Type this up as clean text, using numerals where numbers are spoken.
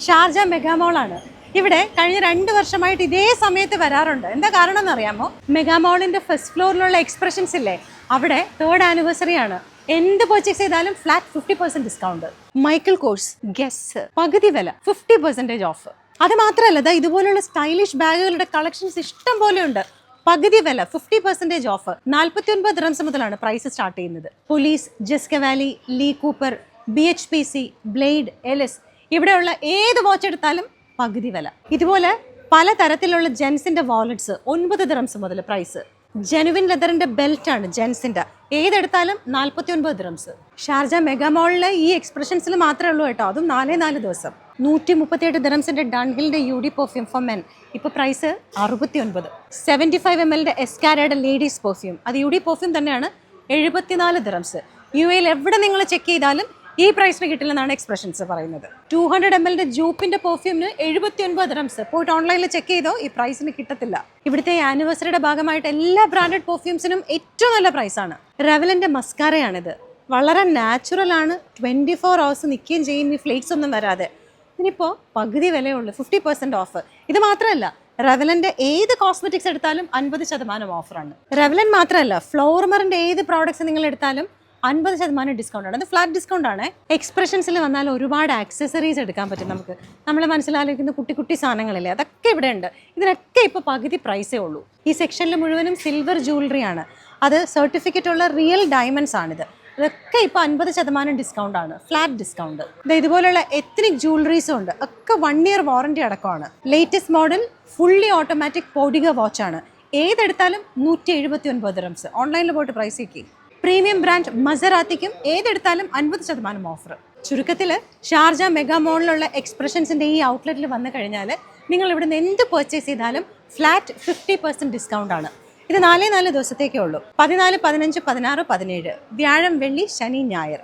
Sharjah മെഗാമോളാണ്. ഇവിടെ കഴിഞ്ഞ 2 വർഷമായിട്ട് ഇതേ സമയത്ത് വരാറുണ്ട്. എന്താ കാരണം എന്നറിയാമോ? മെഗാമോളിന്റെ ഫസ്റ്റ് ഫ്ലോറിലുള്ള എക്സ്പ്രഷൻസ് ഇല്ലേ, അവിടെ 3rd ആനിവേഴ്സറി ആണ്. എന്ത് പർച്ചേസ് ചെയ്താലും flat 50% discount. Michael course, guess പകുതി വില, 50% ഓഫ്. അത് മാത്രമല്ല, ഇതുപോലുള്ള സ്റ്റൈലിഷ് ബാഗുകളുടെ കളക്ഷൻസ് ഇഷ്ടം പോലെ ഉണ്ട്. പകുതി വില, 50% ഓഫ്. 49 ദിർഹംസ് മുതലാണ് പ്രൈസ് സ്റ്റാർട്ട് ചെയ്യുന്നത്. Police, Just Cavalli, Lee Cooper, BHPC, ബ്ലേഡ്, എലിസ്, ഇവിടെയുള്ള ഏത് വാച്ച് എടുത്താലും പകുതി വില. ഇതുപോലെ പല തരത്തിലുള്ള ജെൻസിന്റെ വാലറ്റ്സ് 9 ദിർഹംസ് മുതൽ പ്രൈസ്. ജെനുവിൻ ലെതറിന്റെ ബെൽറ്റ് ആണ് ജെൻസിന്റെ, ഏതെടുത്താലും 49 ദിർഹംസ്. ഷാർജ മെഗാമോളിലെ ഈ എക്സ്പ്രഷൻസിൽ മാത്രമേ ഉള്ളൂ കേട്ടോ, അതും 4 ദിവസം. 138 ദിർഹംസിന്റെ ഡൺഹിലിന്റെ UD പെർഫ്യൂം ഫോർ മെൻ, ഇപ്പോൾ പ്രൈസ് 69. 75 ml എസ്കാരയുടെ ലേഡീസ് പെർഫ്യൂം, അത് UD പെർഫ്യൂം തന്നെയാണ്, 74 ദിർഹംസ്. UAE എവിടെ നിങ്ങൾ ചെക്ക് ചെയ്താലും ഈ പ്രൈസിന് കിട്ടില്ലെന്നാണ് എക്സ്പ്രഷൻസ് പറയുന്നത്. 200 ml ജൂപ്പിന്റെ പെർഫ്യൂമിന് 79 ദിർഹംസ്. പോയിട്ട് ഓൺലൈനിൽ ചെക്ക് ചെയ്തോ, ഈ പ്രൈസിന് കിട്ടത്തില്ല. ഇവിടുത്തെ ആനിവേഴ്സറിയുടെ ഭാഗമായിട്ട് എല്ലാ ബ്രാൻഡഡ് പെർഫ്യൂംസിനും ഏറ്റവും നല്ല പ്രൈസാണ്. റെവലിന്റെ മസ്കാരയാണിത്. വളരെ നാച്ചുറൽ ആണ്, 24 hours നിൽക്കുകയും ചെയ്യും, ഈ ഫ്ലേക്സ് ഒന്നും വരാതെ. ഇതിനിപ്പോൾ പകുതി വിലയുള്ളൂ, 50% ഓഫ്. ഇത് മാത്രമല്ല, റെവലന്റെ ഏത് കോസ്മെറ്റിക്സ് എടുത്താലും 50% ഓഫറാണ്. റെവലൻ മാത്രമല്ല, ഫ്ലോർമറിന്റെ ഏത് പ്രോഡക്ട്സ് നിങ്ങൾ എടുത്താലും 50% ഡിസ്കൗണ്ട് ആണ്. അത് ഫ്ലാറ്റ് ഡിസ്കൗണ്ട് ആണ്. എക്സ്പ്രഷൻസിൽ വന്നാൽ ഒരുപാട് ആക്സസറീസ് എടുക്കാൻ പറ്റും നമുക്ക്. നമ്മൾ മനസ്സിലാലോചിക്കുന്ന കുട്ടി കുട്ടി സാധനങ്ങളില്ലേ, അതൊക്കെ ഇവിടെ ഉണ്ട്. ഇതിനൊക്കെ ഇപ്പോൾ പകുതി പ്രൈസേ ഉള്ളൂ. ഈ സെക്ഷനിൽ മുഴുവനും സിൽവർ ജ്വല്ലറി ആണ്. അത് സർട്ടിഫിക്കറ്റ് ഉള്ള റിയൽ ഡയമണ്ട്സ് ആണിത്. ഇതൊക്കെ ഇപ്പോൾ 50% ഡിസ്കൗണ്ട് ആണ്, ഫ്ലാറ്റ് ഡിസ്കൗണ്ട്. ഇതുപോലുള്ള എത്നിക് ജ്വല്ലറീസും ഉണ്ട്, ഒക്കെ 1 year വാറണ്ടി അടക്കമാണ്. ലേറ്റസ്റ്റ് മോഡൽ ഫുള്ളി ഓട്ടോമാറ്റിക് പോഡിഗ വാച്ചാണ്. ഏതെടുത്താലും 179 ദിർഹംസ്. ഓൺലൈനിൽ പോയിട്ട് പ്രൈസ് നോക്കി. പ്രീമിയം ബ്രാൻഡ് മസറാത്തിക്കും ഏതെടുത്താലും 50% ഓഫർ. ചുരുക്കത്തിൽ ഷാർജ മെഗാമോളിലുള്ള എക്സ്പ്രഷൻസിൻ്റെ ഈ ഔട്ട്ലെറ്റിൽ വന്നു കഴിഞ്ഞാൽ നിങ്ങൾ ഇവിടുന്ന് എന്ത് പർച്ചേസ് ചെയ്താലും ഫ്ലാറ്റ് 50% ഡിസ്കൗണ്ട് ആണ്. ഇത് 4 ദിവസത്തേക്കേ ഉള്ളൂ. 14, 15, 16, 17, വ്യാഴം, വെള്ളി, ശനി, ഞായർ.